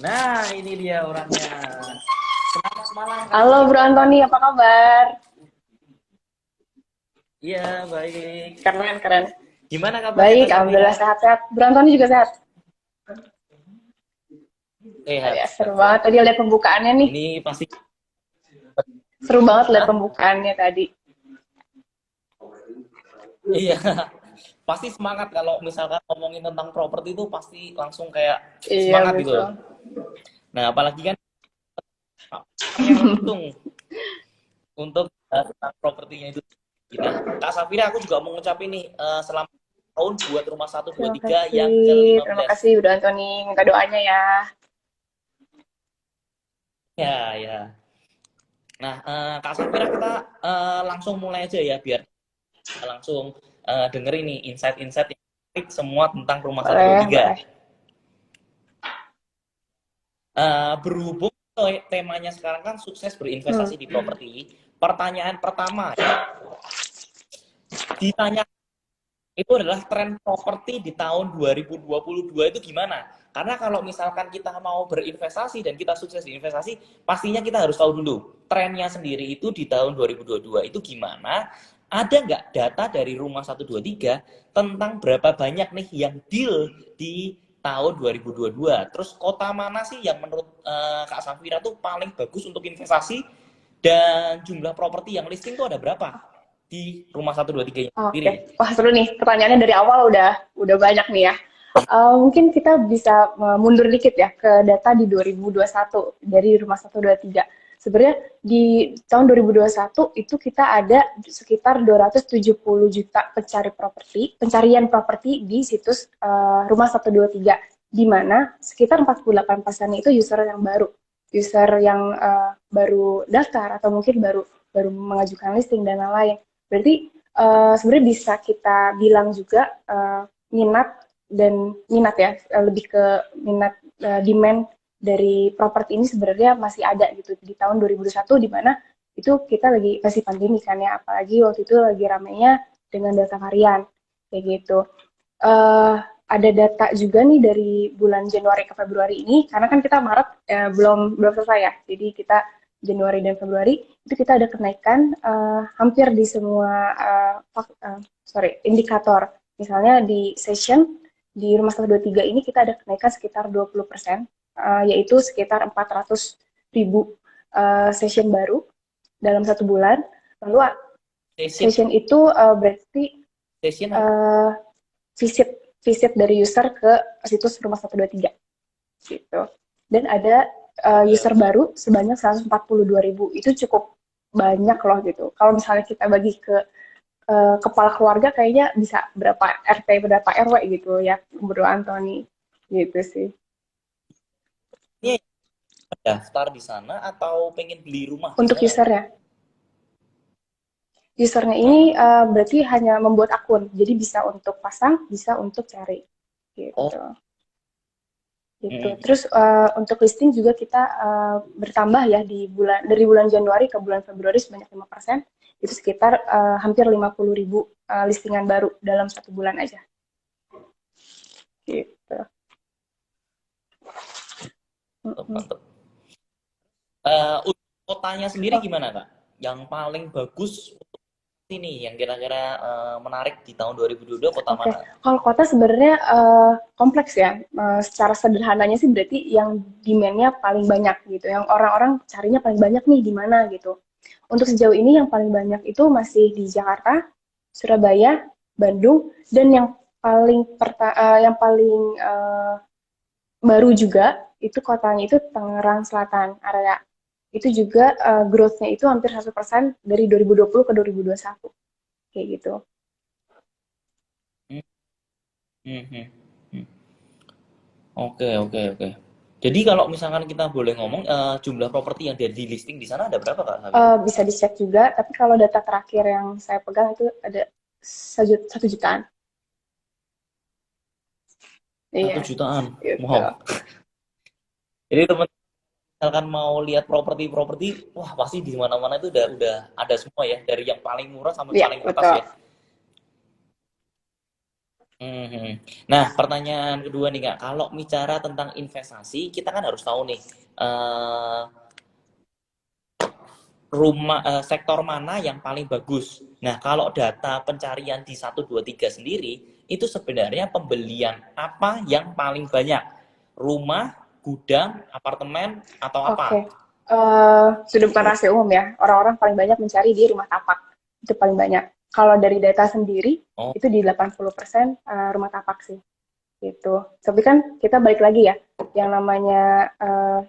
Nah, ini dia orangnya. Selamat malam, Kak Halo Bro Safira. Antoni, apa kabar? Iya, baik. Keren, keren. Gimana kabarnya, Baik, Kak Safira? alhamdulillah sehat-sehat. Bro Antoni juga sehat. Sehat, Ya, sehat, seru banget sehat. tadi lihat pembukaannya nih. Ini pasti, Seru banget lihat Hah? pembukaannya tadi. Iya. Pasti semangat kalau misalkan ngomongin tentang properti itu pasti langsung kayak Iya, semangat gitu betul. loh. Nah, apalagi kan orang yang langsung untuk tentang propertinya itu. Nah, Kak Safira, aku juga mau ngucapin nih selamat tahun buat rumah satu dua Terima tiga yang kasih. Terima ke-15. kasih Bro Antoni. Minta doanya ya. Ya, ya. Nah, Kak Safira, kita langsung mulai aja ya biar langsung dengerin nih insight-insight yang menarik semua tentang rumah Boleh, 123. boleh. Berhubung temanya sekarang kan sukses Hmm. berinvestasi di properti, pertanyaan pertama ditanya itu adalah tren properti di tahun 2022 itu gimana? Karena kalau misalkan kita mau berinvestasi dan kita sukses di investasi, pastinya kita harus tahu dulu trennya sendiri itu di tahun 2022 itu gimana? Ada nggak data dari Rumah 123 tentang berapa banyak nih yang deal di tahun 2022? Terus kota mana sih yang menurut Kak Safira tuh paling bagus untuk investasi dan jumlah properti yang listing tuh ada berapa di Rumah 123 Oke. sendiri? Wah, seru nih. Pertanyaannya dari awal udah banyak nih ya. Mungkin kita bisa mundur dikit ya ke data di 2021 dari Rumah 123. Sebenarnya di tahun 2021 itu kita ada sekitar 270 juta pencarian properti di situs Rumah 123, di mana sekitar 48% itu user yang baru, baru daftar atau mungkin baru baru mengajukan listing dan lain-lain. Berarti sebenarnya bisa kita bilang juga minat ya, lebih ke minat, demand dari properti ini sebenarnya masih ada gitu di tahun 2021, di mana itu kita lagi masih pandemi kan ya, apalagi waktu itu lagi ramainya dengan data varian kayak gitu. Ada data juga nih dari bulan Januari ke Februari ini, karena kan kita Maret belum belum selesai ya, jadi kita Januari dan Februari itu kita ada kenaikan hampir di semua indikator. Misalnya di session di rumah 123 ini kita ada kenaikan sekitar 20%, yaitu sekitar 400.000 session baru dalam satu bulan. Lalu Session session itu berarti session apa? uh, visit visit dari user ke situs rumah 123 gitu. Dan ada Oke, user oke. baru sebanyak 142.000. Itu cukup banyak loh gitu. Kalau misalnya kita bagi ke kepala keluarga, kayaknya bisa berapa RT berapa RW gitu ya, Bro Antoni, gitu sih. Ini daftar di sana atau pengen beli rumah di Untuk sana? usernya ini Heeh. berarti hanya membuat akun, jadi bisa untuk pasang, bisa untuk cari Oh, gitu. Gitu. mm, Terus untuk listing juga kita bertambah ya dari bulan Januari ke bulan Februari sebanyak 5%, itu sekitar hampir 50.000 listingan baru dalam satu bulan aja. Gitu. Mm mantap, -mm. mantap. Untuk kotanya sendiri Oh, gimana, Kak? Yang paling bagus untuk ini yang kira-kira menarik di tahun 2022 kota oke. mana? Kalau kota sebenarnya kompleks ya. Secara sederhananya sih berarti yang demand-nya paling banyak gitu, yang orang-orang carinya paling banyak nih di mana gitu. Untuk sejauh ini yang paling banyak itu masih di Jakarta, Surabaya, Bandung, dan yang paling baru juga itu kotanya itu Tangerang Selatan area. Itu juga growth-nya itu hampir 1% dari 2020 ke 2021 kayak gitu. Hmm, hmm, hmm, hmm. Oke, oke, oke. Jadi kalau misalkan kita boleh ngomong jumlah properti yang ada di listing di sana ada berapa, Kak Safira? Bisa dicek juga, tapi kalau data terakhir yang saya pegang itu ada 1 jutaan. Satu Iya, jutaan. gitu. Wow. Jadi teman misalkan mau lihat properti-properti, wah pasti di mana-mana itu udah ada semua ya, dari yang paling murah sampai Iya, paling atas betul. ya. Mhm. Nah, pertanyaan kedua nih Kak, kalau bicara tentang investasi, kita kan harus tahu nih, eh, sektor mana yang paling bagus. Nah, kalau data pencarian di 123 sendiri, itu sebenarnya pembelian apa yang paling banyak? Rumah, gudang, apartemen, atau Oke, apa? sudah bukan rahasia umum ya. Orang-orang paling banyak mencari di rumah tapak. Itu paling banyak. Kalau dari data sendiri, Oh, itu di 80% rumah tapak sih. Gitu. Tapi kan kita balik lagi ya, yang namanya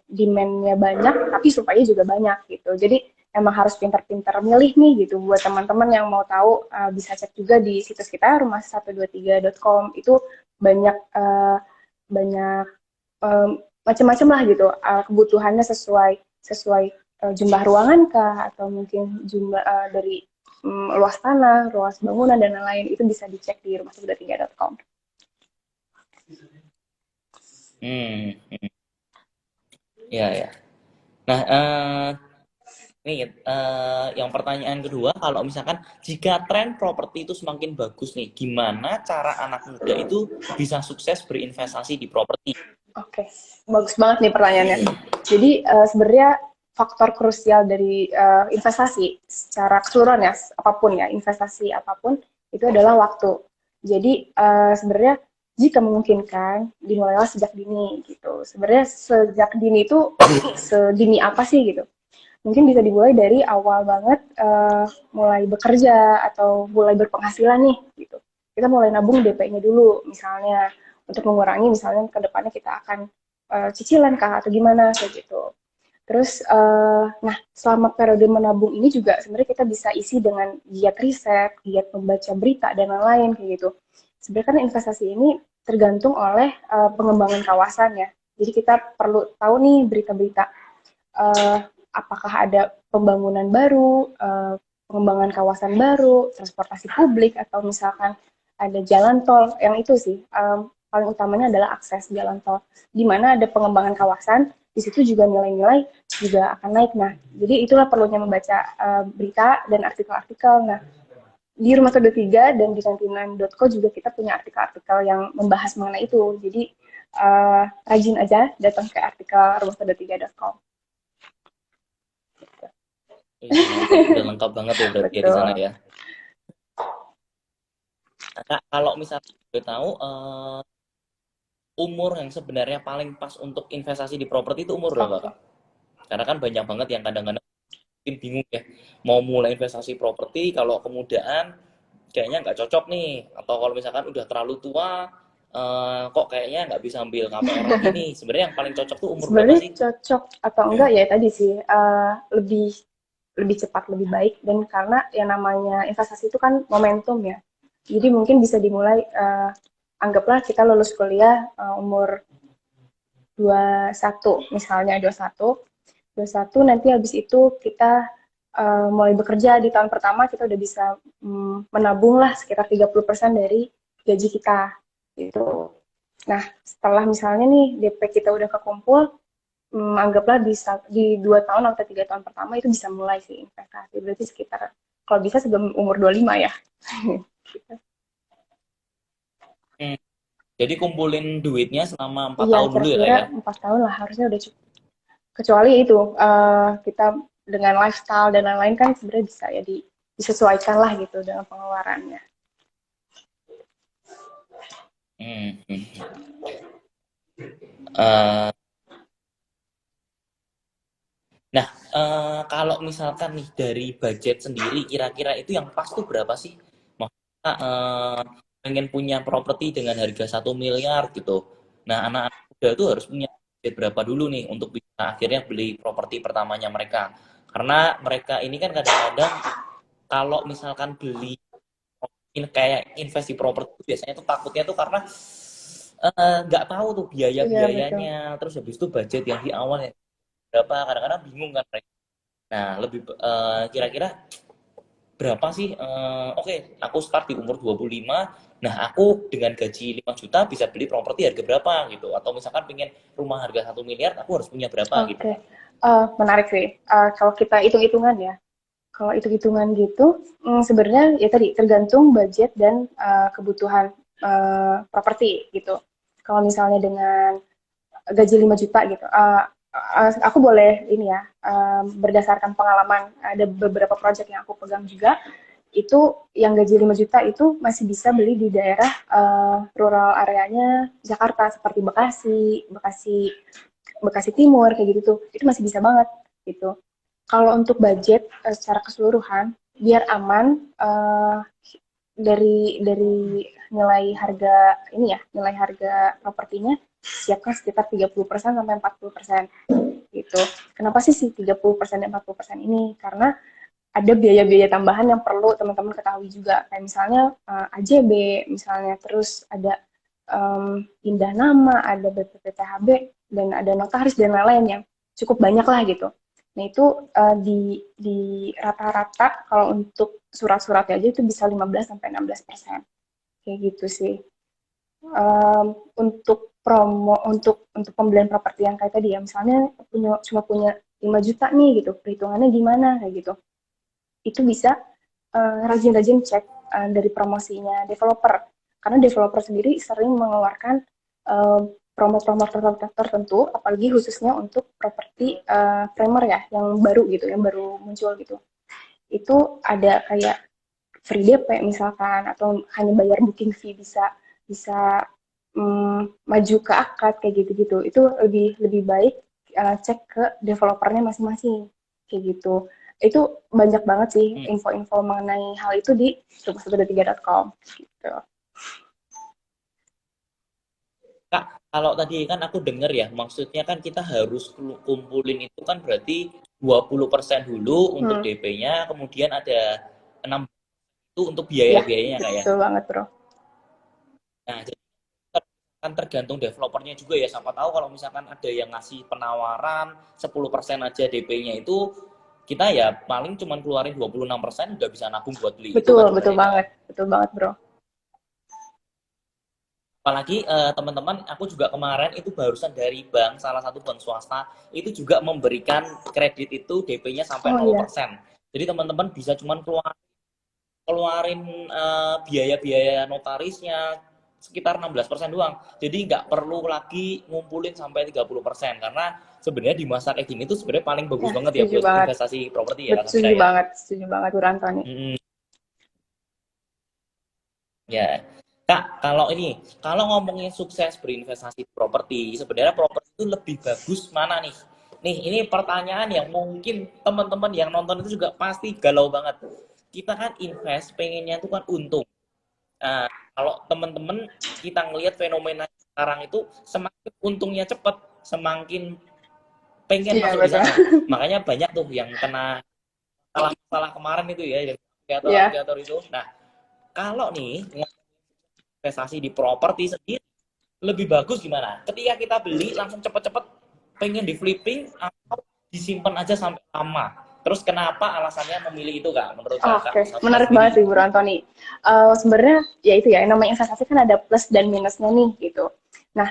demand-nya banyak, tapi supply juga banyak gitu. Jadi emang harus pintar-pintar milih nih gitu. Buat teman-teman yang mau tahu, bisa cek juga di situs kita rumah123.com. Itu banyak banyak macam-macam lah gitu, kebutuhannya sesuai sesuai jumlah ruangan kah atau mungkin jumlah dari luas tanah, luas bangunan dan lain-lain itu bisa dicek di rumah123.com. hmm, ya ya. Nah, nih, yang pertanyaan kedua, kalau misalkan jika tren properti itu semakin bagus nih, gimana cara anak muda itu bisa sukses berinvestasi di properti? Oke, bagus banget nih pertanyaannya. Jadi sebenarnya faktor krusial dari investasi secara keseluruhan ya, apapun ya, investasi apapun itu adalah waktu. Jadi sebenarnya jika memungkinkan dimulailah sejak dini gitu. Sebenarnya sejak dini itu sedini apa sih gitu? Mungkin bisa dimulai dari awal banget mulai bekerja atau mulai berpenghasilan nih gitu. Kita mulai nabung DP-nya dulu misalnya untuk mengurangi misalnya ke depannya kita akan cicilan kah atau gimana kayak gitu. Terus nah selama periode menabung ini juga sebenarnya kita bisa isi dengan giat riset, giat membaca berita dan lain-lain kayak gitu. Sebenarnya kan investasi ini tergantung oleh pengembangan kawasan ya. Jadi kita perlu tahu nih berita-berita uh, apakah ada pembangunan baru, pengembangan kawasan baru, transportasi publik, atau misalkan ada jalan tol, yang itu sih paling utamanya adalah akses jalan tol. Di mana ada pengembangan kawasan, di situ juga nilai-nilai juga akan naik. Nah, jadi itulah perlunya membaca berita dan artikel-artikel. Nah, di Rumah Todo 3 dan di 99.co juga kita punya artikel-artikel yang membahas mengenai itu. Jadi rajin aja datang ke artikel rumahtodo3.com. Mantap, udah lengkap banget ya berarti ya di sana Betul. ya. Nah, kalau misalnya gue tahu, umur yang sebenarnya paling pas untuk investasi di properti itu umur berapa, Oke. Kak? Karena kan banyak banget yang kadang-kadang mungkin bingung ya, mau mulai investasi properti kalau kemudahan kayaknya nggak cocok nih, atau kalau misalkan udah terlalu tua, kok kayaknya nggak bisa ambil KPR lagi nih. Sebenarnya yang paling cocok tuh umur berapa Sebenarnya sih? cocok atau enggak ya tadi sih lebih lebih cepat lebih baik dan karena yang namanya investasi itu kan momentum ya. Jadi mungkin bisa dimulai anggaplah kita lulus kuliah umur 21 misalnya 21 nanti habis itu kita mulai bekerja di tahun pertama kita udah bisa menabung lah sekitar 30% dari gaji kita gitu. Nah, setelah misalnya nih DP kita udah kekumpul, anggaplah di 2 tahun atau 3 tahun pertama itu bisa mulai sih investasi. Berarti sekitar kalau bisa sebelum umur 25 ya. Hmm, jadi kumpulin duitnya selama 4 Iya, tahun dulu ya, Kak kira-kira ya? 4 tahun lah harusnya udah cukup. Kecuali itu kita dengan lifestyle dan lain-lain kan sebenarnya bisa ya disesuaikan lah gitu dengan pengeluarannya. Hmm, hmm. Eh, nah, kalau misalkan nih dari budget sendiri, kira-kira itu yang pas tuh berapa sih? Maksudnya, pengen punya properti dengan harga 1 miliar gitu. Nah, anak-anak muda tuh harus punya budget berapa dulu nih untuk bisa akhirnya beli properti pertamanya mereka. Karena mereka ini kan kadang-kadang kalau misalkan beli kayak invest di properti biasanya tuh takutnya tuh karena nggak tahu tuh Iya betul. biaya-biayanya, terus habis itu budget yang di awal ya berapa, kadang-kadang bingung kan mereka. Nah, lebih kira-kira berapa sih? Oke, aku start di umur 25. Nah, aku dengan gaji 5 juta bisa beli properti harga berapa gitu. Atau misalkan pengen rumah harga 1 miliar, aku harus punya berapa gitu, Oke, Kak. menarik sih. Kalau kita hitung-hitungan ya, kalau hitung-hitungan gitu, sebenarnya ya tadi tergantung budget dan kebutuhan. properti gitu. Kalau misalnya dengan gaji 5 juta gitu, aku boleh ini ya, berdasarkan pengalaman, ada beberapa project yang aku pegang juga, itu yang gaji 5 juta itu masih bisa beli di daerah rural areanya Jakarta seperti Bekasi, Bekasi, Bekasi Timur kayak gitu tuh. Itu masih bisa banget gitu. Kalau untuk budget secara keseluruhan biar aman dari nilai harga ini ya, nilai harga propertinya siapkan sekitar 30% sampai 40% gitu. Kenapa sih 30% dan 40% ini? Karena ada biaya-biaya tambahan yang perlu teman-teman ketahui juga, kayak misalnya AJB, misalnya terus ada pindah nama, ada BPPTHB, dan ada notaris dan lain-lain yang cukup banyak lah gitu. Nah itu di rata-rata kalau untuk surat-suratnya aja itu bisa 15-16%, kayak gitu sih. Untuk promo, untuk pembelian properti yang kayak tadi ya, misalnya cuma punya 5 juta nih gitu, perhitungannya gimana kayak gitu, itu bisa rajin-rajin cek dari promosinya developer, karena developer sendiri sering mengeluarkan promo-promo tertentu, apalagi khususnya untuk properti primer ya, yang baru gitu, yang baru muncul gitu. Itu ada kayak free DP misalkan, atau hanya bayar booking fee bisa bisa maju ke akad kayak gitu-gitu. Itu lebih lebih baik cek ke developernya masing-masing kayak gitu. Itu banyak banget sih Hmm. info-info mengenai hal itu di 2123.com gitu. Kak, kalau tadi kan aku dengar ya, maksudnya kan kita harus kumpulin itu kan berarti 20% dulu untuk Hmm, DP-nya, kemudian ada 6 itu untuk ya biaya-biayanya Kak ya. betul banget bro. Nah, jadi kan tergantung developernya juga ya. Siapa tahu kalau misalkan ada yang ngasih penawaran 10% aja DP-nya itu, kita ya paling cuma keluarin 26% udah bisa nabung buat beli itu kan Betul sebenarnya Kak ya. betul banget bro. Apalagi teman-teman, aku juga kemarin itu barusan dari bank, salah satu bank swasta, itu juga memberikan kredit itu DP-nya sampai Oh iya. 0%. Jadi teman-teman bisa cuman keluarin biaya-biaya notarisnya sekitar 16% doang. Jadi nggak perlu lagi ngumpulin sampai 30%. Karena sebenarnya di masa kayak gini tuh sebenarnya paling bagus Ya banget ya setuju buat banget. investasi properti ya Kak Safira ya. Setuju banget bro Antoni. Mm-mm. Ya, Kak, kalau ngomongin sukses berinvestasi di properti, sebenarnya properti itu lebih bagus mana nih? Nih, ini pertanyaan yang mungkin teman-teman yang nonton itu juga pasti galau banget. Kita kan invest, pengennya itu kan untung. Nah, kalau teman-teman kita ngelihat fenomena sekarang itu semakin untungnya cepat, semakin pengen Iya masuk di betul. sana. Makanya banyak tuh yang kena salah-salah kemarin itu ya, yang Ya. kreator-kreator itu. Nah, kalau nih investasi di properti sendiri lebih bagus gimana? Ketika kita beli langsung cepet-cepet pengen di flipping atau disimpan aja sampai lama? Terus kenapa alasannya memilih itu Kak? Menurut Kakak Oke, Safira menarik sendiri banget sih gimana? Bro Antoni. Sebenarnya ya itu ya, namanya investasi kan ada plus dan minusnya nih gitu. Nah,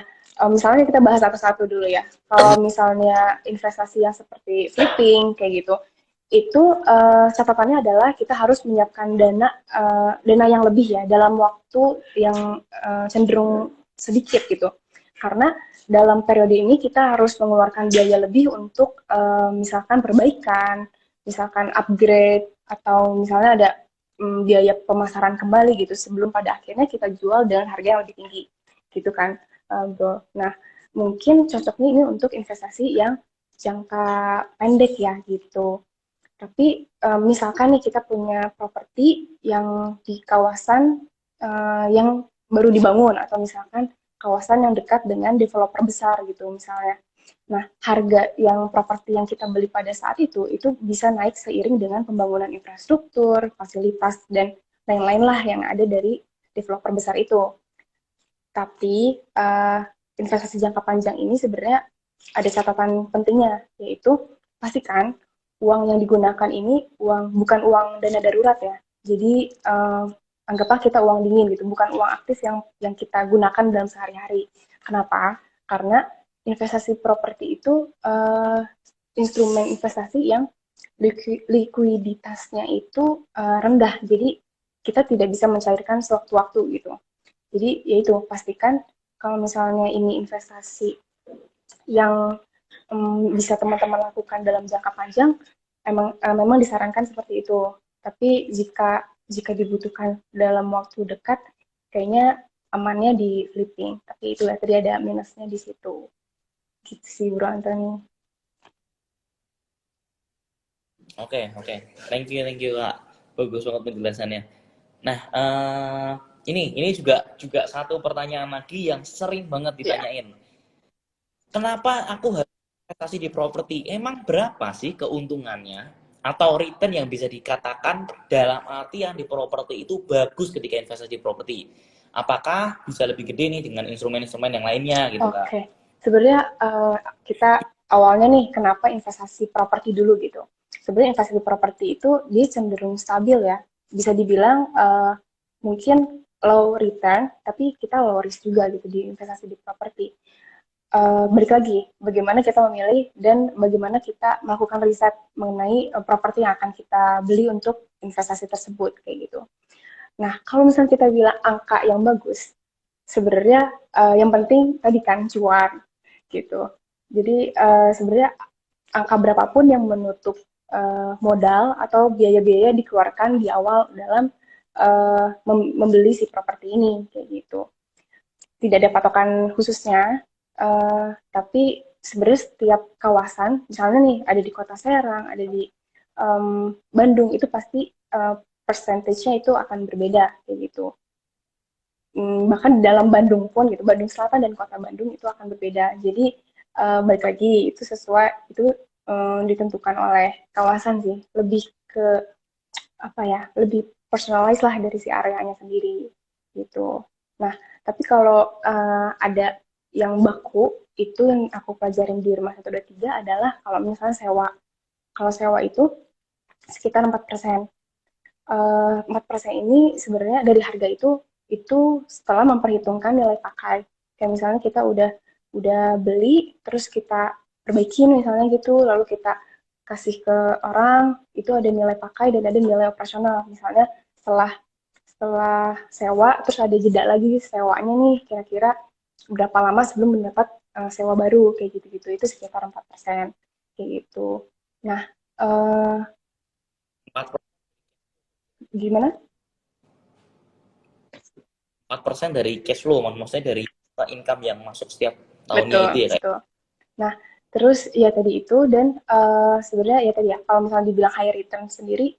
misalnya kita bahas satu-satu dulu ya. Kalau misalnya investasi yang seperti flipping kayak gitu, itu catatannya adalah kita harus menyiapkan dana yang lebih ya dalam waktu yang cenderung sedikit gitu. Karena dalam periode ini kita harus mengeluarkan biaya lebih untuk misalkan perbaikan, misalkan upgrade, atau misalnya ada biaya pemasaran kembali gitu sebelum pada akhirnya kita jual dengan harga yang lebih tinggi gitu kan bro. Nah mungkin cocoknya ini untuk investasi yang jangka pendek ya gitu. Tapi misalkan nih kita punya properti yang di kawasan yang baru dibangun, atau misalkan kawasan yang dekat dengan developer besar gitu misalnya. Nah, harga yang properti yang kita beli pada saat itu bisa naik seiring dengan pembangunan infrastruktur, fasilitas, dan lain-lain lah yang ada dari developer besar itu. Tapi investasi jangka panjang ini sebenarnya ada catatan pentingnya, yaitu pastikan uang yang digunakan ini bukan uang dana darurat ya. Jadi anggaplah kita uang dingin gitu, bukan uang aktif yang kita gunakan dalam sehari-hari. Kenapa? Karena investasi properti itu instrumen investasi yang likuiditasnya itu rendah. Jadi kita tidak bisa mencairkan sewaktu-waktu gitu. Jadi yaitu pastikan kalau misalnya ini investasi yang bisa teman-teman lakukan dalam jangka panjang, memang disarankan seperti itu. Tapi jika dibutuhkan dalam waktu dekat, kayaknya amannya di flipping. Tapi itu ya tadi ada minusnya di situ. Gitu sih Bro Anthony. Oke. Thank you Kak. Bagus banget penjelasannya. Nah, ini juga satu pertanyaan lagi yang sering banget Ya, ditanyain. Kenapa aku harus investasi di properti? Emang berapa sih keuntungannya atau return yang bisa dikatakan dalam artian di properti itu bagus ketika investasi di properti? Apakah bisa lebih gede nih dengan instrumen-instrumen yang lainnya gitu Kak? oke. Sebenarnya kita awalnya nih kenapa investasi properti dulu gitu. Sebenarnya investasi properti itu dia cenderung stabil ya. Bisa dibilang mungkin low return, tapi kita low risk juga gitu di investasi di properti. Balik lagi, bagaimana kita memilih dan bagaimana kita melakukan riset mengenai properti yang akan kita beli untuk investasi tersebut kayak gitu. Nah, kalau misalnya kita bilang angka yang bagus, sebenarnya yang penting tadi kan cuan gitu. Jadi sebenarnya angka berapapun yang menutup modal atau biaya-biaya dikeluarkan di awal dalam membeli si properti ini kayak gitu. Tidak ada patokan khususnya, tapi sebenarnya setiap kawasan, misalnya nih ada di Kota Serang, ada di Bandung, itu pasti persentasenya itu akan berbeda kayak gitu. Bahkan dalam Bandung pun gitu, Bandung Selatan dan Kota Bandung itu akan berbeda. Jadi balik lagi itu sesuai itu ditentukan oleh kawasan sih, lebih ke apa ya, lebih personalize lah dari si areanya sendiri gitu. Nah, tapi kalau ada yang baku itu yang aku pelajarin di rumah 123 adalah kalau misalnya sewa. Kalau sewa itu sekitar 4%. 4% ini sebenarnya dari harga itu setelah memperhitungkan nilai pakai. Kayak misalnya kita udah beli terus kita perbaikin misalnya gitu, lalu kita kasih ke orang, itu ada nilai pakai dan ada nilai operasional. Misalnya setelah setelah sewa terus ada jeda lagi sewanya nih kira-kira berapa lama sebelum mendapat sewa baru kayak gitu-gitu, itu sekitar 4% kayak gitu. Nah, gimana? 4% dari cash flow, maksudnya dari income yang masuk setiap tahunnya Betul, itu ya kayak. betul. Nah, terus ya tadi itu dan sebenarnya ya tadi ya kalau misalnya dibilang high return sendiri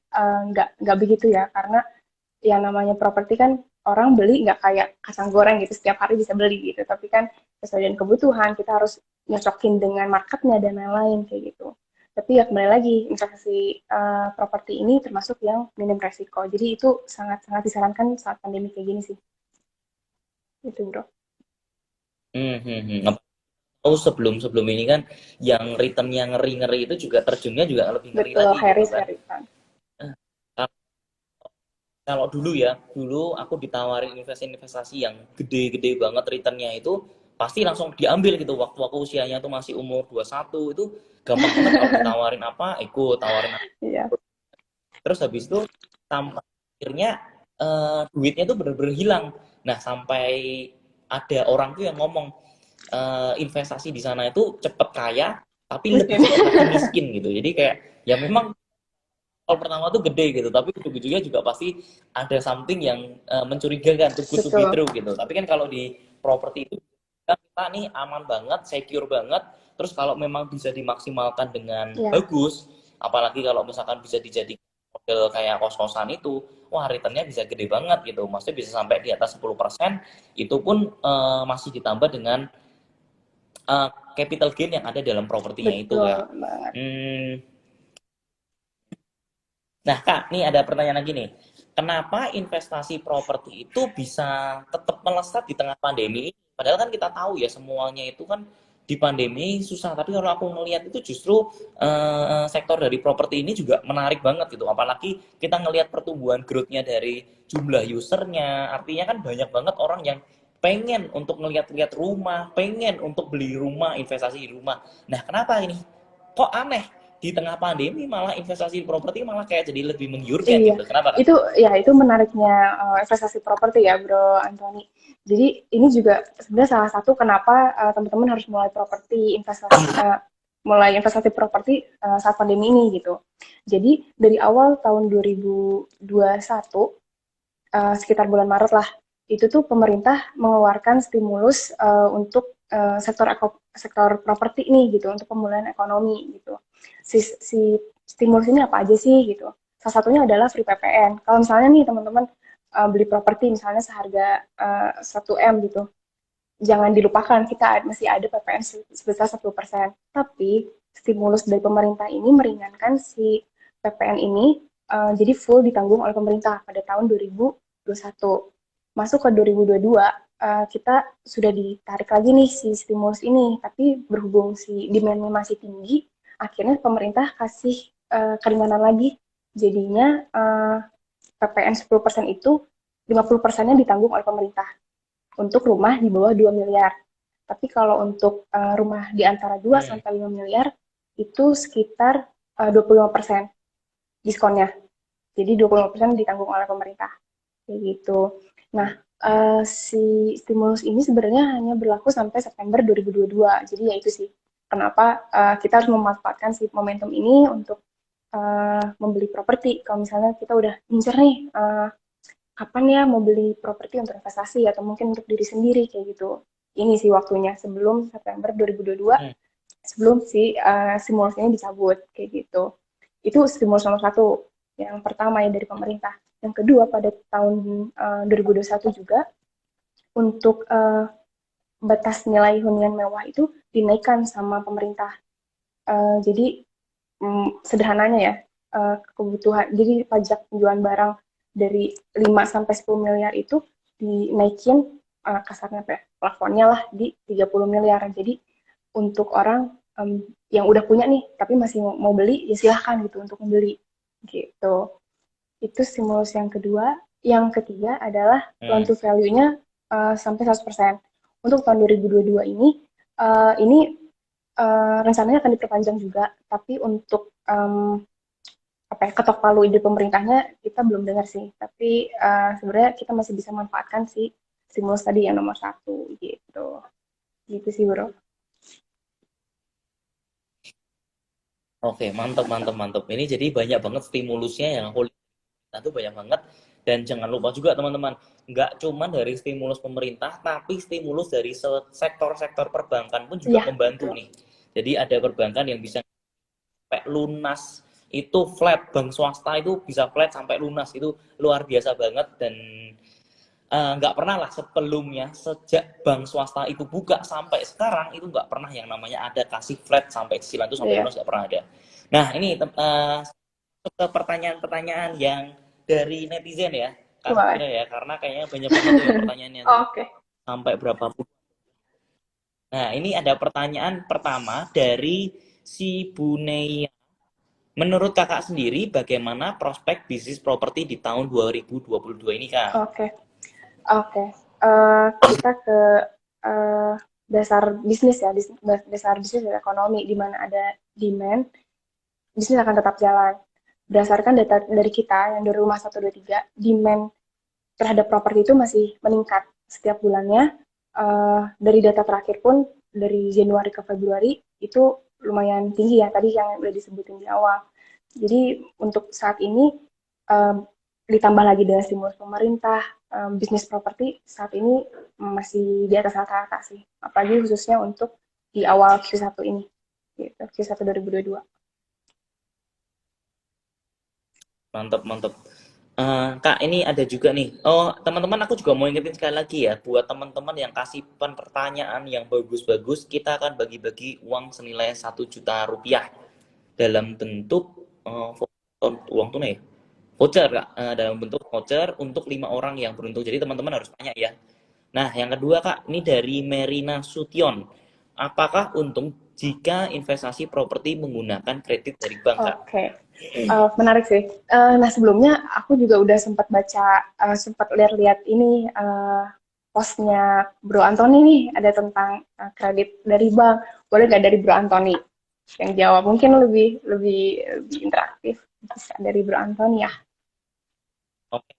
nggak begitu ya, karena yang namanya properti kan orang beli nggak kayak kacang goreng gitu setiap hari bisa beli gitu, tapi kan sesuai dengan kebutuhan kita harus nyocokin dengan marketnya dan lain-lain kayak gitu. Tapi ya kembali lagi investasi properti ini termasuk yang minim resiko, jadi itu sangat sangat disarankan saat pandemi kayak gini sih, itu bro. Tahu sebelum ini kan yang returnnya ngeri-ngeri itu juga terjunnya juga lebih ngeri Betul, lagi high gitu risk kan. high return. Kalau dulu aku ditawarin investasi yang gede-gede banget returnnya itu pasti langsung diambil gitu. Waktu aku usianya tuh masih umur 21 itu gampang banget kalau ditawarin apa ikut, tawarin apa. Iya, Terus habis itu sampai akhirnya duitnya tuh bener-bener hilang. Nah, sampai ada orang tuh yang ngomong investasi di sana itu cepet kaya tapi lebih miskin. cepet lagi miskin gitu. Jadi kayak ya memang kalau pertama tuh gede gitu, tapi ujung-ujungnya juga pasti ada something yang mencurigakan, too good to be Betul. true gitu. Tapi kan kalau di properti itu kita nih aman banget, secure banget. Terus kalau memang bisa dimaksimalkan dengan Ya, bagus, apalagi kalau misalkan bisa dijadikan model kayak kos-kosan itu, wah returnnya bisa gede banget gitu. Maksudnya bisa sampai di atas 10%, itu pun masih ditambah dengan capital gain yang ada dalam propertinya itu betul Kak. banget. Hmm, Nah, Kak, nih ada pertanyaan lagi nih. Kenapa investasi properti itu bisa tetap melesat di tengah pandemi? Padahal kan kita tahu ya semuanya itu kan di pandemi susah. Tapi kalau aku ngelihat itu justru sektor dari properti ini juga menarik banget gitu. Apalagi kita ngelihat pertumbuhan growth-nya dari jumlah usernya. Artinya kan banyak banget orang yang pengen untuk ngelihat-lihat rumah, pengen untuk beli rumah, investasi di rumah. Nah, kenapa ini? Kok aneh? di tengah pandemi malah investasi properti malah kayak jadi lebih menggiurkan Iya, gitu. Kenapa, Kak? itu ya itu menariknya investasi properti ya, Bro Anthony. Jadi ini juga sebenarnya salah satu kenapa teman-teman harus mulai mulai investasi properti saat pandemi ini gitu. Jadi dari awal tahun 2021 sekitar bulan Maret lah, itu tuh pemerintah mengeluarkan stimulus untuk sektor properti nih gitu untuk pemulihan ekonomi gitu. Si stimulus ini apa aja sih gitu? Salah satunya adalah free PPN. Kalau misalnya nih teman-teman beli properti misalnya seharga 1 M gitu, jangan dilupakan kita masih ada PPN sebesar 10%. Tapi stimulus dari pemerintah ini meringankan si PPN ini jadi full ditanggung oleh pemerintah pada tahun 2021. Masuk ke 2022 kita sudah ditarik lagi nih si stimulus ini, tapi berhubung si demand-nya masih tinggi, akhirnya pemerintah kasih keringanan lagi. Jadinya PPN 10% itu 50%-nya ditanggung oleh pemerintah untuk rumah di bawah 2 miliar. Tapi kalau untuk rumah di antara 2 Hmm. sampai 5 miliar itu sekitar 25% diskonnya. Jadi 25% ditanggung oleh pemerintah. Kayak gitu. Nah, si stimulus ini sebenarnya hanya berlaku sampai September 2022. Jadi ya itu sih kenapa kita harus memanfaatkan si momentum ini untuk membeli properti. Kalau misalnya kita udah ngincer nih kapan ya mau beli properti untuk investasi atau mungkin untuk diri sendiri kayak gitu. Ini sih waktunya sebelum September 2022, Hmm. sebelum si stimulus ini dicabut kayak gitu. Itu stimulus nomor satu yang pertama ya dari pemerintah. Yang kedua pada tahun 2021 juga untuk batas nilai hunian mewah itu dinaikkan sama pemerintah. Jadi sederhananya ya kebutuhan jadi pajak penjualan barang dari 5 sampai 10 miliar itu dinaikin kasarnya apa ya, plafonnya lah di 30 miliar. Jadi untuk orang yang udah punya nih tapi masih mau beli ya silahkan gitu untuk membeli gitu. Itu stimulus yang kedua. Yang ketiga adalah loan Hmm. to value-nya sampai 100%. Untuk tahun 2022 ini rencananya akan diperpanjang juga, tapi untuk apa ya, ketok palu ide pemerintahnya kita belum dengar sih. Tapi sebenarnya kita masih bisa manfaatkan si stimulus tadi yang nomor satu gitu. Gitu sih bro. Oke, mantap, mantap, mantap. Ini jadi banyak banget stimulusnya yang aku lihat tuh banyak banget. Dan jangan lupa juga teman-teman, nggak cuma dari stimulus pemerintah, tapi stimulus dari sektor-sektor perbankan pun juga Iya membantu betul. nih. Jadi ada perbankan yang bisa sampai lunas itu flat, bank swasta itu bisa flat sampai lunas, itu luar biasa banget. Dan nggak pernah lah sebelumnya sejak bank swasta itu buka sampai sekarang itu nggak pernah yang namanya ada kasih flat sampai cicilan itu sampai Iya. lunas, nggak pernah ada. Nah ini ke pertanyaan-pertanyaan yang dari netizen ya Kak Boleh. Safira ya, karena kayaknya banyak banget tuh yang pertanyaannya tuh Oke. sampai berapa puluh. Nah ini ada pertanyaan pertama dari si Buneya. Menurut kakak sendiri bagaimana prospek bisnis properti di tahun 2022 ini Kak? Oke. Oke. Kita ke eh, dasar bisnis ya, dasar bisnis dan ekonomi di mana ada demand, bisnis akan tetap jalan. Berdasarkan data dari kita yang dari rumah 123, demand terhadap properti itu masih meningkat setiap bulannya. Dari data terakhir pun dari Januari ke Februari itu lumayan tinggi ya tadi yang udah disebutin di awal. Jadi untuk saat ini ditambah lagi dengan stimulus pemerintah, bisnis properti saat ini masih di atas rata-rata sih. Apalagi khususnya untuk di awal Q1 ini, gitu, Q1 2022. Mantap, mantap. Kak, ini ada juga nih. Oh, teman-teman, aku juga mau ingetin sekali lagi ya, buat teman-teman yang kasih pertanyaan yang bagus-bagus, kita akan bagi-bagi uang senilai 1 juta rupiah dalam bentuk uang tunai, voucher, Kak. Dalam bentuk voucher untuk 5 orang yang beruntung. Jadi teman-teman harus tanya ya. Nah, yang kedua, Kak, ini dari Merina Sution. Apakah untung jika investasi properti menggunakan kredit dari bank, Kak? Oke, menarik sih. Nah sebelumnya aku juga udah sempat baca, sempat lihat-lihat ini postnya Bro Antoni nih ada tentang kredit dari bank. Boleh nggak dari Bro Antoni? yang jawab mungkin lebih lebih lebih interaktif bisa dari Bro Antoni ya. Oke,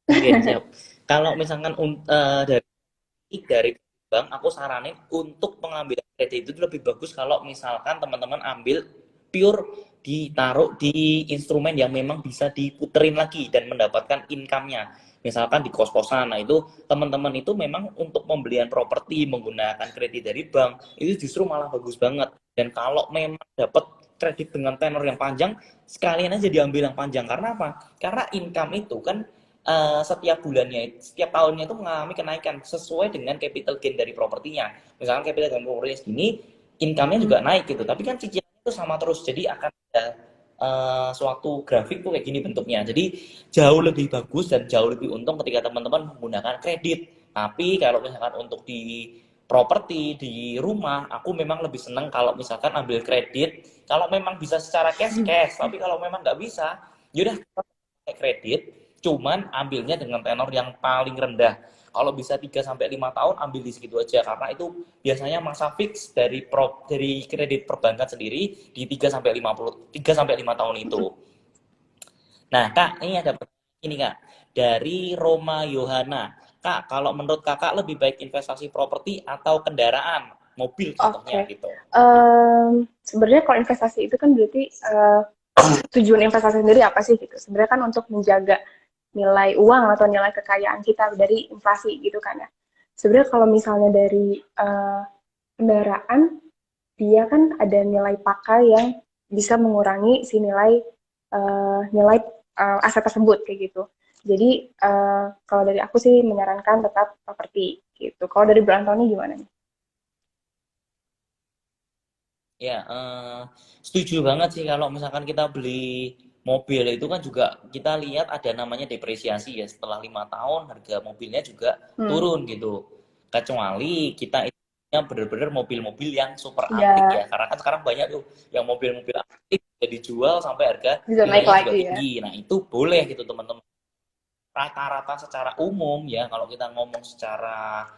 oke, siap. Kalau misalkan dari bank, aku saranin untuk pengambilan kredit itu lebih bagus kalau misalkan teman-teman ambil pure ditaruh di instrumen yang memang bisa diputerin lagi dan mendapatkan income-nya. Misalkan di kos-kosan, nah itu teman-teman itu memang untuk pembelian properti menggunakan kredit dari bank itu justru malah bagus banget. Dan kalau memang dapat kredit dengan tenor yang panjang, sekalian aja diambil yang panjang. Karena apa? Karena income itu kan setiap bulannya, setiap tahunnya itu mengalami kenaikan sesuai dengan capital gain dari propertinya. Misalkan capital gain propertinya segini, income-nya juga naik gitu. Tapi kan cicilannya itu sama terus, jadi akan ada suatu grafik tuh kayak gini bentuknya. Jadi jauh lebih bagus dan jauh lebih untung ketika teman-teman menggunakan kredit. Tapi kalau misalkan untuk di properti, di rumah, aku memang lebih seneng kalau misalkan ambil kredit. Kalau memang bisa secara cash, cash. Tapi kalau memang nggak bisa, yaudah pakai kredit, cuman ambilnya dengan tenor yang paling rendah. Kalau bisa 3 sampai 5 tahun ambil di segitu aja karena itu biasanya masa fix dari kredit perbankan sendiri di 3 sampai 5 tahun itu. Nah, Kak, ini ada pertanyaan ini, Kak. Dari Roma Yohana. Kak, kalau menurut Kakak lebih baik investasi properti atau kendaraan, mobil Oke, contohnya gitu. sebenarnya kalau investasi itu kan berarti tujuan investasi sendiri apa sih gitu? Sebenarnya kan untuk menjaga nilai uang atau nilai kekayaan kita dari inflasi gitu kan ya. Sebenarnya kalau misalnya dari kendaraan, dia kan ada nilai pakai yang bisa mengurangi si nilai aset tersebut kayak gitu. Jadi kalau dari aku sih menyarankan tetap properti gitu. Kalau dari Bro Antoni gimana nih? Ya, setuju banget sih kalau misalkan kita beli mobil itu kan juga kita lihat ada namanya depresiasi ya. Setelah 5 tahun harga mobilnya juga Hmm, turun gitu. Kecuali kita itu benar-benar mobil-mobil yang super antik ya ya. Karena kan sekarang banyak tuh yang mobil-mobil antik bisa dijual sampai harga bisa naik nilainya juga lagi ya. tinggi. Nah itu boleh gitu teman-teman. Rata-rata secara umum ya kalau kita ngomong secara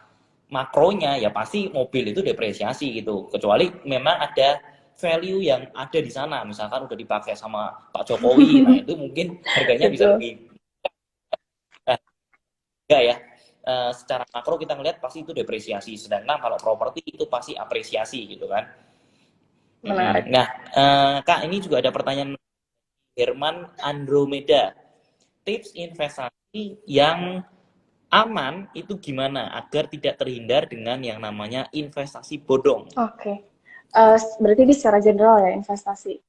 makronya ya pasti mobil itu depresiasi gitu. Kecuali memang ada value yang ada di sana, misalkan udah dipakai sama Pak Jokowi, nah itu mungkin harganya bisa Betul, lebih enggak ya. Secara makro kita ngelihat pasti itu depresiasi, sedangkan kalau properti itu pasti apresiasi gitu kan. menarik. Nah, Kak ini juga ada pertanyaan Herman Andromeda. Tips investasi yang aman itu gimana agar tidak terhindar dengan yang namanya investasi bodong? Oke. Berarti ini secara general ya investasi.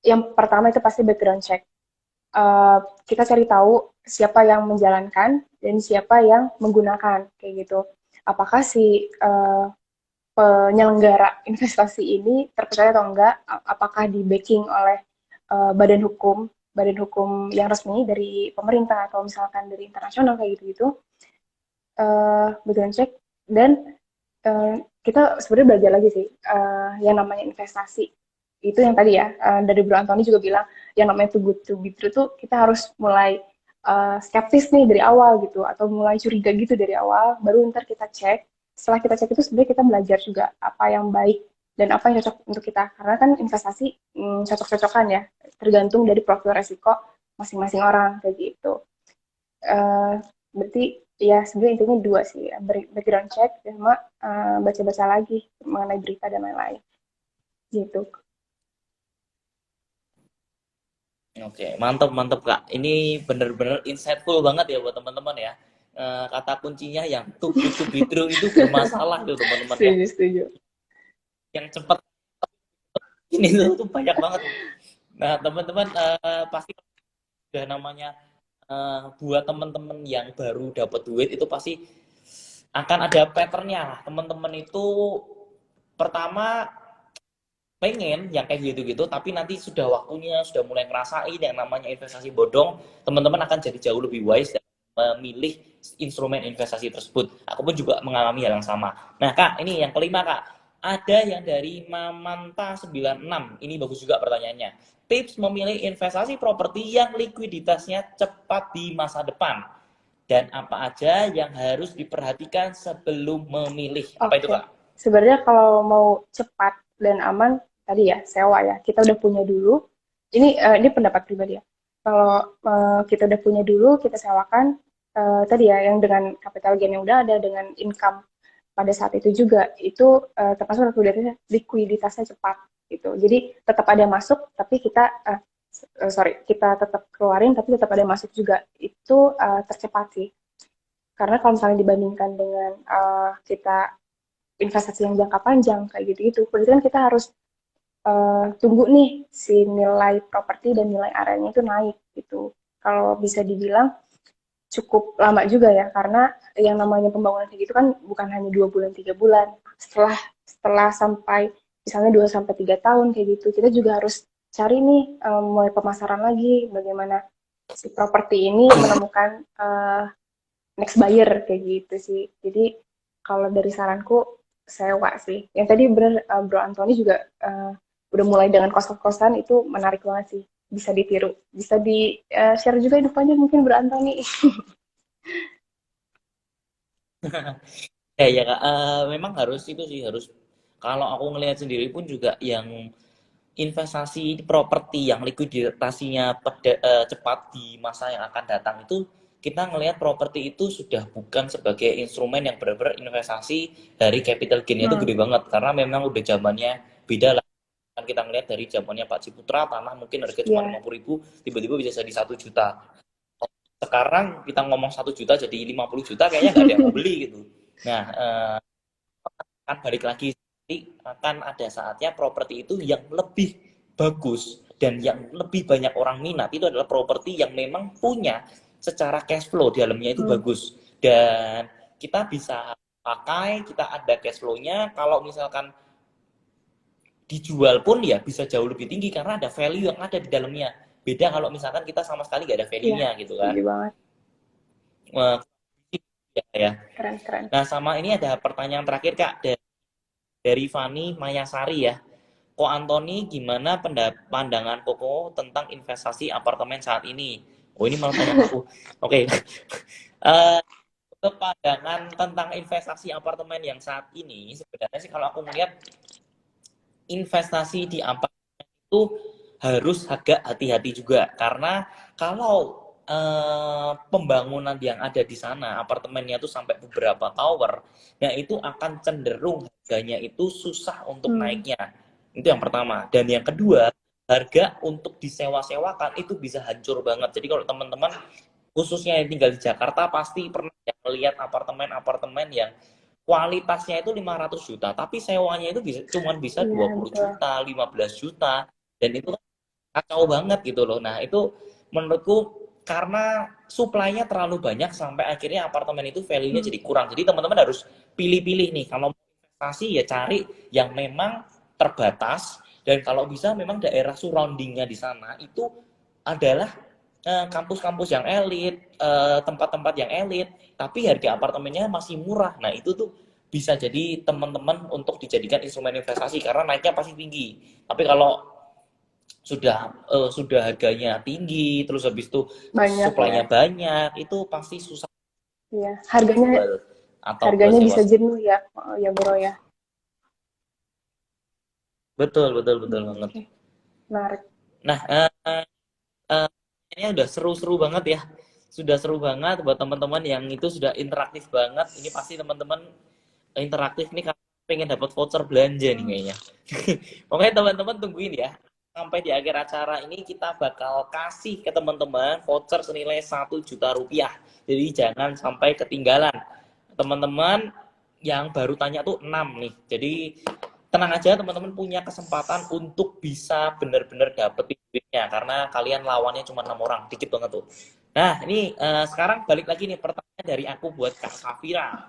Yang pertama itu pasti background check. Kita cari tahu siapa yang menjalankan dan siapa yang menggunakan kayak gitu. Apakah si penyelenggara investasi ini terpercaya atau enggak? Apakah di backing oleh badan hukum yang resmi dari pemerintah atau misalkan dari internasional kayak gitu-gitu? Background check dan kita sebenarnya belajar lagi sih yang namanya investasi itu yang tadi ya dari Bro Antoni juga bilang yang namanya too good to be true tuh kita harus mulai skeptis nih dari awal gitu atau mulai curiga gitu dari awal baru ntar kita cek setelah kita cek itu sebenarnya kita belajar juga apa yang baik dan apa yang cocok untuk kita karena kan investasi cocok-cocokan ya tergantung dari profil resiko masing-masing orang kayak gitu. Eh, Berarti ya sebenarnya intinya dua sih ya, background check sama baca-baca lagi mengenai berita dan lain-lain gitu. Oke, mantap mantap Kak. Ini bener-bener insightful banget ya buat teman-teman ya. Kata kuncinya yang too good to be true itu bermasalah tuh teman-teman ya. Setuju, setuju. Yang cepat ini tuh banyak banget. Nah teman-teman pasti udah namanya buat teman-teman yang baru dapat duit itu pasti akan ada patternnya lah. Teman-teman itu pertama pengen yang kayak gitu-gitu tapi nanti sudah waktunya sudah mulai ngerasain yang namanya investasi bodong, teman-teman akan jadi jauh lebih wise dan memilih instrumen investasi tersebut. Aku pun juga mengalami hal yang sama. Nah Kak, ini yang kelima Kak, ada yang dari Mamanta 96, ini bagus juga pertanyaannya. Tips memilih investasi properti yang likuiditasnya cepat di masa depan dan apa aja yang harus diperhatikan sebelum memilih, apa itu Oke. Kak? Sebenarnya kalau mau cepat dan aman tadi ya sewa ya, kita udah punya dulu. Ini pendapat pribadi ya. Kalau kita udah punya dulu, kita sewakan tadi ya yang dengan capital gain yang udah ada, dengan income pada saat itu juga itu termasuk likuiditasnya cepat gitu. Jadi tetap ada masuk, tapi kita tetap keluarin, tapi tetap ada masuk juga. Itu tercepat sih. Karena kalau misalnya dibandingkan dengan kita investasi yang jangka panjang kayak gitu-gitu, berarti kan kita harus tunggu nih si nilai properti dan nilai areanya itu naik gitu. Kalau bisa dibilang cukup lama juga ya, karena yang namanya pembangunan kayak gitu kan bukan hanya 2 bulan 3 bulan. Setelah setelah sampai misalnya 2 sampai 3 tahun kayak gitu, kita juga harus cari nih mulai pemasaran lagi, bagaimana si properti ini menemukan next buyer kayak gitu sih. Jadi kalau dari saranku sewa sih. Yang tadi bener Bro Antoni juga udah mulai dengan kos-kosan, itu menarik banget sih. Bisa ditiru, bisa di share juga depannya mungkin Bro Antoni. Ya Kak, memang harus itu sih, harus kalau aku ngelihat sendiri pun juga yang investasi properti yang likuiditasnya cepat di masa yang akan datang itu, kita ngelihat properti itu sudah bukan sebagai instrumen yang benar-benar investasi dari capital gain-nya itu gede banget, karena memang udah zamannya beda lah. Kan kita ngelihat dari zamannya Pak Ciputra, tanah mungkin harga cuma Yeah. 50.000, tiba-tiba bisa jadi 1 juta. Sekarang kita ngomong 1 juta jadi 50 juta, kayaknya nggak ada yang mau beli gitu. Nah, akan balik lagi, akan ada saatnya properti itu yang lebih bagus dan yang lebih banyak orang minat itu adalah properti yang memang punya secara cash flow di dalamnya itu bagus, dan kita bisa pakai, kita ada cash flow-nya. Kalau misalkan dijual pun ya bisa jauh lebih tinggi karena ada value yang ada di dalamnya. Beda kalau misalkan kita sama sekali nggak ada Iya, value-nya gitu kan. setuju banget. Ya. Keren-keren. Nah, sama ini ada pertanyaan terakhir Kak dari Fani Mayasari ya. Ko Antoni, gimana pandangan Koko tentang investasi apartemen saat ini? Oh, ini malah tanya aku. Oke. Eh, pandangan tentang investasi apartemen yang saat ini, sebenarnya sih kalau aku melihat investasi di apartemen itu harus agak hati-hati juga, karena kalau pembangunan yang ada di sana, apartemennya itu sampai beberapa tower, nah itu akan cenderung harganya itu susah untuk naiknya. Itu yang pertama. Dan yang kedua, harga untuk disewa-sewakan itu bisa hancur banget. Jadi kalau teman-teman khususnya yang tinggal di Jakarta pasti pernah melihat apartemen-apartemen yang kualitasnya itu 500 juta, tapi sewanya itu cuman bisa Iya, 20 betul. juta, 15 juta, dan itu kan kacau banget gitu loh. Nah, itu menurutku karena supply-nya terlalu banyak sampai akhirnya apartemen itu value-nya jadi kurang. Jadi teman-teman harus pilih-pilih nih, kalau investasi ya cari yang memang terbatas, dan kalau bisa memang daerah surrounding-nya di sana itu adalah kampus-kampus yang elit, tempat-tempat yang elit, tapi harga apartemennya masih murah. Nah, itu tuh bisa jadi teman-teman untuk dijadikan instrumen investasi karena naiknya pasti tinggi. Tapi kalau sudah harganya tinggi, terus habis itu Banyak ya. supply-nya banyak, itu pasti susah Iya, harganya dijual atau buat harganya bisa sewa. jenuh ya, ya Bro ya. Betul, betul, betul banget. Oke, menarik. Nah, ini udah seru-seru banget ya. Sudah seru banget buat teman-teman yang itu sudah interaktif banget. Ini pasti teman-teman interaktif nih karena pengen dapat voucher belanja nih kayaknya. Pokoknya teman-teman tungguin ya. Sampai di akhir acara ini kita bakal kasih ke teman-teman voucher senilai 1 juta rupiah. Jadi jangan sampai ketinggalan. Teman-teman yang baru tanya tuh 6 nih. Jadi tenang aja, teman-teman punya kesempatan untuk bisa benar-benar dapetin duitnya karena kalian lawannya cuma 6 orang, dikit banget tuh. Nah, ini sekarang balik lagi nih pertanyaan dari aku buat Kak Safira.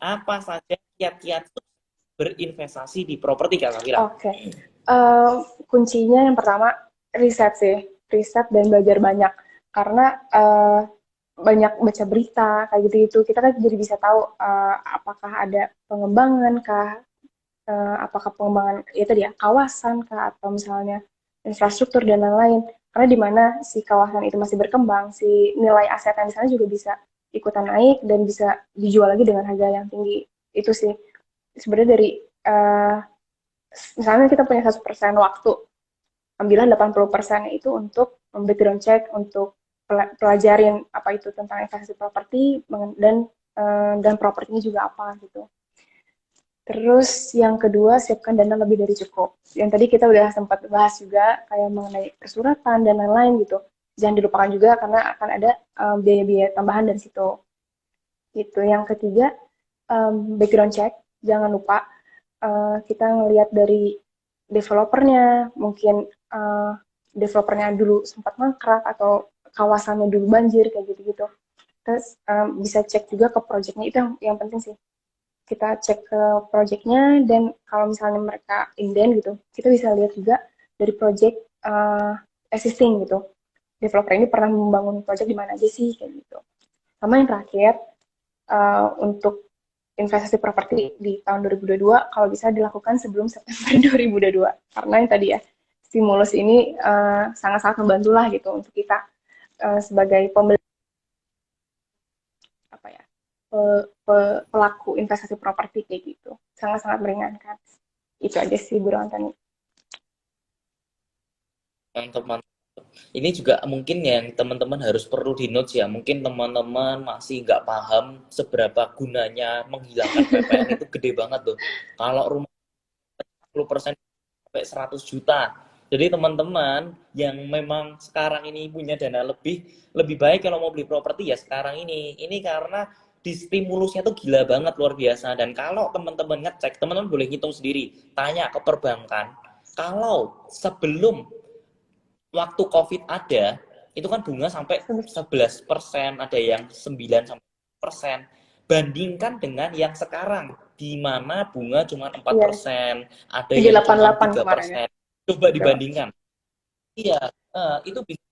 Apa saja kiat-kiat berinvestasi di properti Kak Safira? Oke. Kuncinya yang pertama riset sih, riset dan belajar banyak. Karena banyak baca berita kayak gitu-gitu, kita kan jadi bisa tahu apakah ada pengembangan kah, apakah pengembangan ya tadi ya kawasan kah, atau misalnya infrastruktur dan lain-lain. Karena di mana si kawasan itu masih berkembang, si nilai aset yang di sana juga bisa ikutan naik dan bisa dijual lagi dengan harga yang tinggi. Itu sih sebenarnya dari uh, misalnya kita punya 100% waktu, ambillah 80% itu untuk background check, untuk pelajarin apa itu tentang investasi properti dan propertinya juga apa gitu. Terus yang kedua, siapkan dana lebih dari cukup. Yang tadi kita udah sempat bahas juga kayak mengenai persuratan dan lain-lain gitu. Jangan dilupakan juga karena akan ada biaya-biaya tambahan dari situ. Gitu. Yang ketiga, background check. Jangan lupa kita ngelihat dari developernya, mungkin developernya dulu sempat mangkrak atau kawasannya dulu banjir kayak gitu-gitu. Terus bisa cek juga ke projectnya, itu yang penting sih. Kita cek ke projectnya, dan kalau misalnya mereka inden gitu, kita bisa lihat juga dari project existing gitu. Developer ini pernah membangun project di mana aja sih kayak gitu. Sama yang terakhir, untuk investasi properti di tahun 2022 kalau bisa dilakukan sebelum September 2022, karena yang tadi ya, stimulus ini sangat-sangat membantu lah gitu untuk kita sebagai pembeli, apa ya, pelaku investasi properti kayak gitu, sangat-sangat meringankan. Itu aja sih Bro Antoni. Mantap, mantap. Ini juga mungkin yang teman-teman harus perlu di notes ya. Mungkin teman-teman masih nggak paham seberapa gunanya menghilangkan PPN itu gede banget tuh. Kalau rumah 10% sampai 100 juta. Jadi teman-teman yang memang sekarang ini punya dana lebih baik kalau mau beli properti ya sekarang ini. Ini karena di stimulusnya tuh gila banget, luar biasa. Dan kalau teman-teman ngecek, teman-teman boleh ngitung sendiri, tanya ke perbankan. Kalau sebelum waktu COVID ada, itu kan bunga sampai 11%, ada yang 9%. Bandingkan dengan yang sekarang, di mana bunga cuma Iya, 4%, ada tiga yang delapan cuma delapan kemarin ya. 3%. Coba Betul. dibandingkan. Iya, itu bisa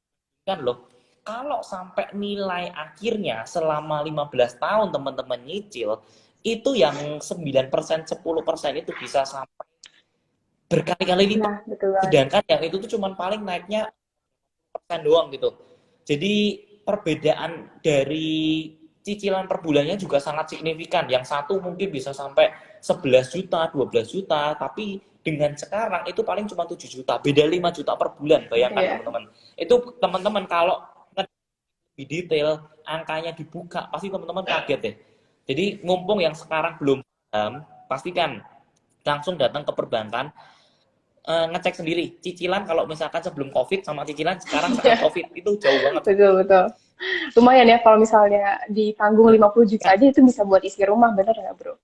kan loh. Kalau sampai nilai akhirnya selama 15 tahun teman-teman nyicil, itu yang 9%, 10% itu bisa sampai berkali-kali lipat. Nah, betul banget. Sedangkan yang itu tuh cuma paling naiknya persen doang gitu. Jadi perbedaan dari cicilan per bulannya juga sangat signifikan. Yang satu mungkin bisa sampai 11 juta, 12 juta, tapi dengan sekarang itu paling cuma 7 juta. Beda 5 juta per bulan, bayangkan Iya. teman-teman. Itu teman-teman kalau lebih detail, angkanya dibuka, pasti teman-teman kaget deh. Jadi mumpung yang sekarang belum paham, pastikan langsung datang ke perbankan, ngecek sendiri cicilan kalau misalkan sebelum COVID sama cicilan sekarang saat COVID itu jauh banget. Betul, betul. Lumayan ya kalau misalnya ditanggung 50 juta aja itu bisa buat isi rumah, bener nggak Bro?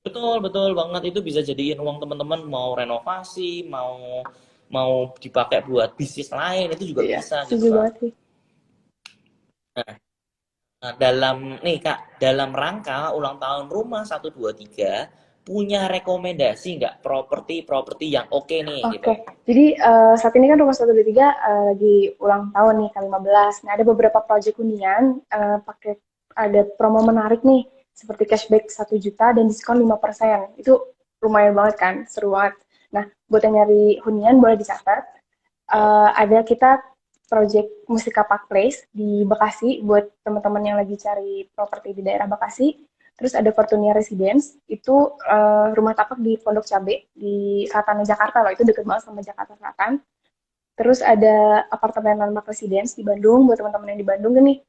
Betul, betul banget, itu bisa jadiin uang teman-teman mau renovasi, mau mau dipakai buat bisnis lain itu juga Iya, bisa gitu setuju kan. banget sih. Nah, dalam nih Kak, dalam rangka ulang tahun rumah 123 punya rekomendasi nggak properti-properti yang oke nih gitu. Oke, jadi saat ini kan Rumah 123 lagi ulang tahun nih ke-15. Nah, ada beberapa proyek hunian pakai ada promo menarik nih, seperti cashback 1 juta dan diskon 5%. Itu lumayan banget kan, seru banget. Nah, buat yang nyari hunian boleh dicatat. Ada kita project Mustika Park Place di Bekasi buat teman-teman yang lagi cari properti di daerah Bekasi. Terus ada Fortunia Residence, itu rumah tapak di Pondok Cabe di selatan Jakarta loh, itu deket banget sama Jakarta Selatan. Terus ada apartemen Landmark Residence di Bandung, buat teman-teman yang di Bandung nih,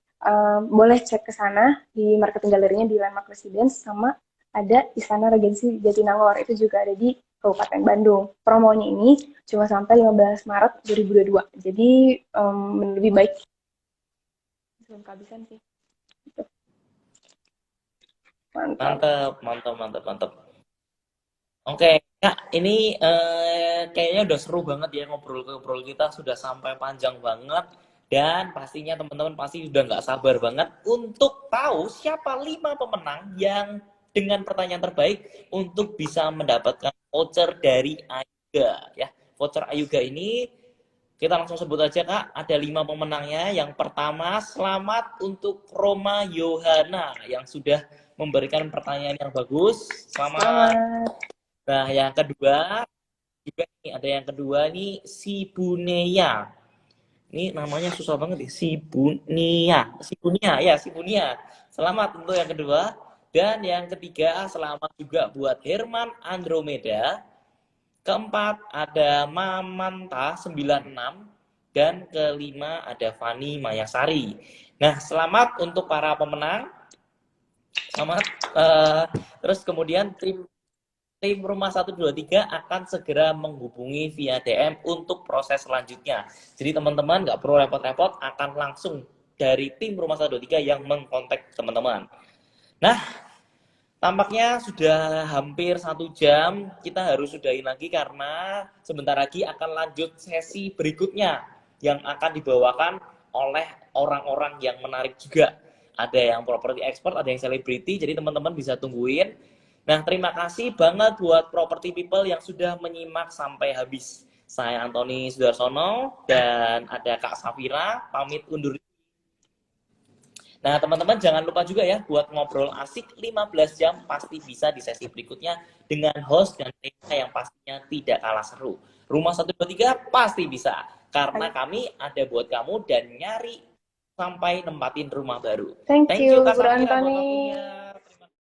boleh cek ke sana di marketing galerinya di Landmark Residence, sama ada Istana Regensi Jatinangor, itu juga ada di Kabupaten Bandung. Promonya ini cuma sampai 15 Maret 2022, jadi lebih baik sebelum kehabisan sih. Gitu. Mantap. Mantap, mantap, mantap, mantap. Oke, Kak, ini kayaknya udah seru banget ya ngobrol-ngobrol kita, sudah sampai panjang banget. Dan pastinya teman-teman pasti udah nggak sabar banget untuk tahu siapa 5 pemenang yang dengan pertanyaan terbaik untuk bisa mendapatkan voucher dari Ayuga. Ya, voucher Ayuga ini kita langsung sebut aja Kak, ada 5 pemenangnya. Yang pertama, selamat untuk Roma Yohana yang sudah memberikan pertanyaan yang bagus. Selamat. Selamat. Nah, yang kedua juga nih, ada yang kedua nih si Buneya. Ini namanya susah banget nih, si Bunia. Si Bunia, ya si Bunia. Selamat untuk yang kedua. Dan yang ketiga, selamat juga buat Herman Andromeda. Keempat, ada Mamanta 96. Dan kelima, ada Fani Mayasari. Nah, selamat untuk para pemenang. Selamat. Terus kemudian tim Rumah 123 akan segera menghubungi via DM untuk proses selanjutnya. Jadi teman-teman nggak perlu repot-repot, akan langsung dari tim Rumah 123 yang mengkontak teman-teman. Nah, tampaknya sudah hampir 1 jam, kita harus sudahin lagi karena sebentar lagi akan lanjut sesi berikutnya yang akan dibawakan oleh orang-orang yang menarik juga. Ada yang property expert, ada yang selebriti, jadi teman-teman bisa tungguin. Nah, terima kasih banget buat property people yang sudah menyimak sampai habis. Saya Antoni Sudarsono dan ada Kak Safira, pamit undur. Nah, teman-teman jangan lupa juga ya buat ngobrol asik 15 jam pasti bisa di sesi berikutnya dengan host dan tema yang pastinya tidak kalah seru. Rumah 123 pasti bisa karena kami ada buat kamu dan nyari sampai nempatin rumah baru. Thank Thank you you, Kak Guru Safira buat Antoni. waktunya.